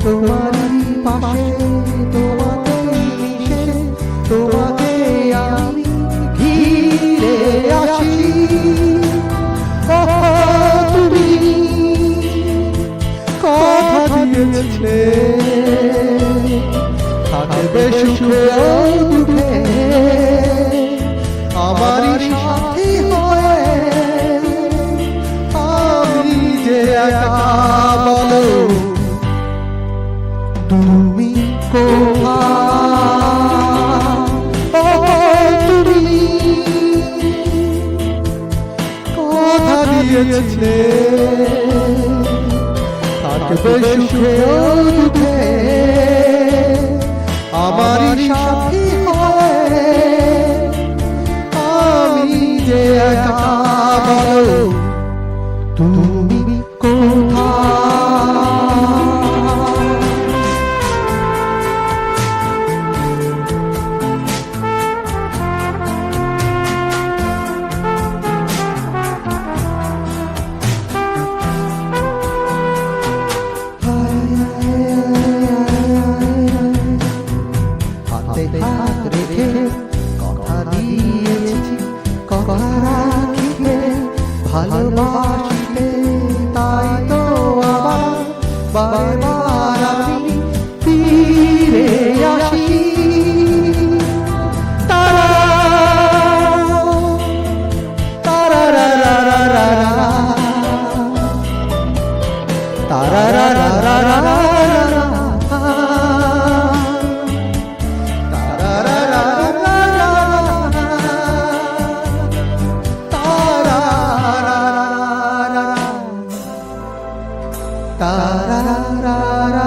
তোমারই পাশে তোমাকে মিশে তোমাকে আমি ঘিরে আসি। তুমি কথা দিয়েছিলে থাকবে সুখে দুঃখে আমারই সাথী হয়ে। আমি যে একা বলো তুমি কোথায়? তুমি কথা দিয়েছিলে থাকবে সুখে দুঃখে আমারই সাথী হয়ে। আমি যে একা বলো তুমি কোথায়? হাতে হাত রেখে কথা দিয়েছি কথা রাখিতে ভালোবাসিতে, তাই তো আবার বারবার আমি ফিরে আসি। তারা তারা রা রা রা রা রা তারা রা রা রা রা রা ta ra ra ra ra